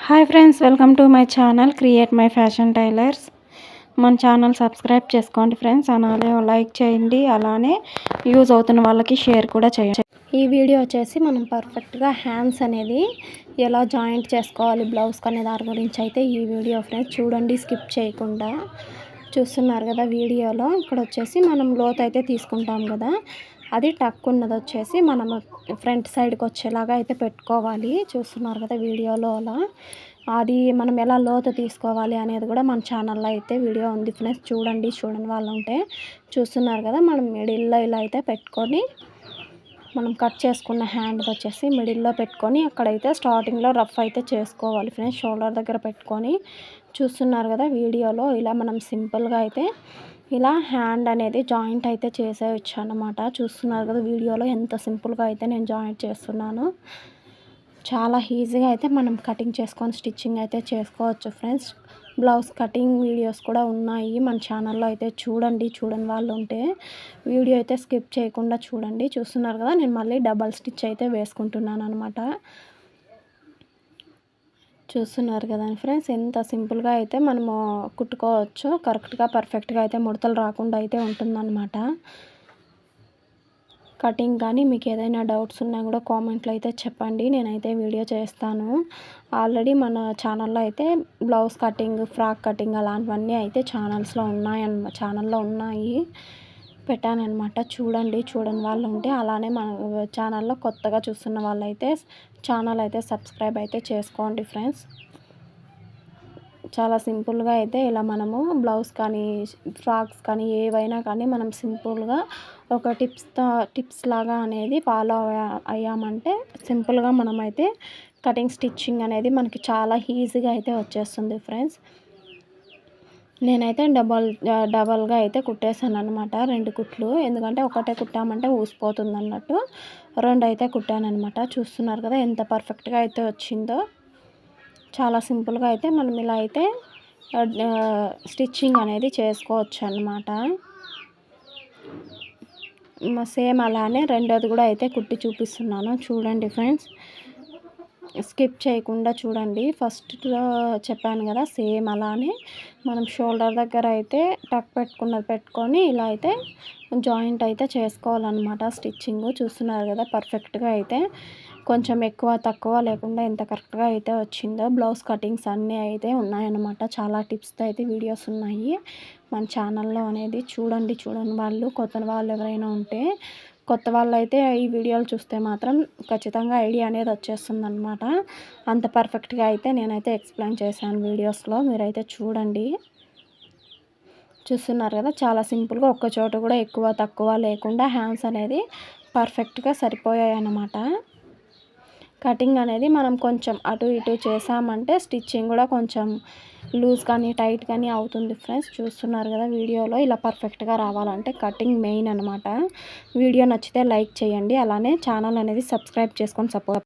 Hi friends, welcome to my channel create my fashion tailors. మన channel subscribe చేసుకోండి friends, అలానే like చేయండి, అలానే యూజ్ అవుతున్న వాళ్ళకి షేర్ కూడా చేయండి. ఈ వీడియో వచ్చేసి మనం పర్ఫెక్ట్గా హ్యాండ్స్ అనేది ఎలా జాయింట్ చేసుకోవాలి బ్లౌజ్కి అనే దాని గురించి అయితే ఈ వీడియో ఫ్రెండ్స్ చూడండి, స్కిప్ చేయకుండా. చూస్తున్నారు కదా వీడియోలో, ఇక్కడ వచ్చేసి మనం లోతు అయితే తీసుకుంటాం కదా, అది టక్ ఉన్నది వచ్చేసి మనము ఫ్రంట్ సైడ్కి వచ్చేలాగా అయితే పెట్టుకోవాలి. చూస్తున్నారు కదా వీడియోలో అలా. అది మనం ఎలా లోతు తీసుకోవాలి అనేది కూడా మన ఛానల్లో అయితే వీడియో ఉంది ఫ్రెండ్స్, చూడండి వాళ్ళు ఉంటే. చూస్తున్నారు కదా, మనం మిడిల్లో ఇలా అయితే పెట్టుకొని మనం కట్ చేసుకున్న హ్యాండ్ వచ్చేసి మిడిల్లో పెట్టుకొని అక్కడైతే స్టార్టింగ్లో రఫ్ అయితే చేసుకోవాలి ఫ్రెండ్స్, షోల్డర్ దగ్గర పెట్టుకొని. చూస్తున్నారు కదా వీడియోలో, ఇలా మనం సింపుల్గా అయితే ఇలా హ్యాండ్ అనేది జాయింట్ అయితే చేసేయచ్చు అన్నమాట. చూస్తున్నారు కదా వీడియోలో ఎంత సింపుల్గా అయితే నేను జాయింట్ చేస్తున్నాను. చాలా ఈజీగా అయితే మనం కటింగ్ చేసుకొని స్టిచ్చింగ్ అయితే చేసుకోవచ్చు ఫ్రెండ్స్. బ్లౌజ్ కటింగ్ వీడియోస్ కూడా ఉన్నాయి మన ఛానల్లో అయితే చూడండి వాళ్ళు ఉంటే వీడియో అయితే స్కిప్ చేయకుండా చూడండి. చూస్తున్నారు కదా, నేను మళ్ళీ డబల్ స్టిచ్ అయితే వేసుకుంటున్నాను అనమాట. చూస్తున్నారు కదా ఫ్రెండ్స్, ఎంత సింపుల్గా అయితే మనము కుట్టుకోవచ్చు. కరెక్ట్గా పర్ఫెక్ట్గా అయితే ముడతలు రాకుండా అయితే ఉంటుందన్నమాట. కటింగ్ కానీ మీకు ఏదైనా డౌట్స్ ఉన్నా కూడా కామెంట్లో అయితే చెప్పండి, నేనైతే వీడియో చేస్తాను. ఆల్రెడీ మన ఛానల్లో అయితే బ్లౌజ్ కటింగ్, ఫ్రాక్ కటింగ్ అలాంటివన్నీ అయితే ఛానల్లో ఉన్నాయి, పెట్టానన్నమాట. చూడండి వాళ్ళు ఉంటే. అలానే మన ఛానల్లో కొత్తగా చూస్తున్న వాళ్ళైతే ఛానల్ అయితే సబ్స్క్రైబ్ అయితే చేసుకోండి ఫ్రెండ్స్. చాలా సింపుల్గా అయితే ఇలా మనము బ్లౌజ్ కానీ ఫ్రాక్స్ కానీ ఏవైనా కానీ మనం సింపుల్గా ఒక టిప్స్ లాగా అనేది ఫాలో అయ్యామంటే సింపుల్గా మనమైతే కటింగ్ స్టిచ్చింగ్ అనేది మనకి చాలా ఈజీగా అయితే వచ్చేస్తుంది ఫ్రెండ్స్. నేనైతే డబల్గా అయితే కుట్టేసాను అనమాట, 2 కుట్లు. ఎందుకంటే ఒకటే కుట్టామంటే ఊసిపోతుంది అన్నట్టు 2 అయితే కుట్టానమాట. చూస్తున్నారు కదా ఎంత పర్ఫెక్ట్గా అయితే వచ్చిందో. చాలా సింపుల్గా అయితే మనం ఇలా అయితే స్టిచ్చింగ్ అనేది చేసుకోవచ్చు అన్నమాట. సేమ్ అలానే రెండోది కూడా అయితే కుట్టి చూపిస్తున్నాను, చూడండి ఫ్రెండ్స్. స్కిప్ చేయకుండా చూడండి. ఫస్ట్లో చెప్పాను కదా, సేమ్ అలానే మనం షోల్డర్ దగ్గర అయితే టక్ పెట్టుకొని ఇలా అయితే జాయింట్ అయితే చేసుకోవాలన్నమాట స్టిచ్చింగ్. చూస్తున్నారు కదా పర్ఫెక్ట్గా అయితే, కొంచెం ఎక్కువ తక్కువ లేకుండా ఎంత కరెక్ట్గా అయితే వచ్చిందో. బ్లౌజ్ కటింగ్స్ అన్నీ అయితే ఉన్నాయన్నమాట. చాలా టిప్స్తో అయితే వీడియోస్ ఉన్నాయి మన ఛానల్లో అనేది. చూడండి వాళ్ళు, కొత్త వాళ్ళు ఎవరైనా ఉంటే, కొత్త వాళ్ళు అయితే ఈ వీడియోలు చూస్తే మాత్రం ఖచ్చితంగా ఐడియా అనేది వచ్చేస్తుందన్నమాట. అంత పర్ఫెక్ట్గా అయితే నేనైతే ఎక్స్ప్లెయిన్ చేశాను వీడియోస్లో, మీరైతే చూడండి. చూస్తున్నారు కదా, చాలా సింపుల్గా ఒక్క చోట కూడా ఎక్కువ తక్కువ లేకుండా హ్యాండ్స్ అనేది పర్ఫెక్ట్గా సరిపోయాయి అన్నమాట. కటింగ్ అనేది మనం కొంచెం అటు ఇటు చేసామంటే స్టిచ్చింగ్ కూడా కొంచెం లూజ్ కానీ టైట్ కానీ అవుతుంది ఫ్రెండ్స్. చూస్తున్నారు కదా వీడియోలో, ఇలా పర్ఫెక్ట్గా రావాలంటే కటింగ్ మెయిన్ అనమాట. వీడియో నచ్చితే లైక్ చేయండి, అలానే ఛానల్ అనేది సబ్స్క్రైబ్ చేసుకొని సపోర్ట్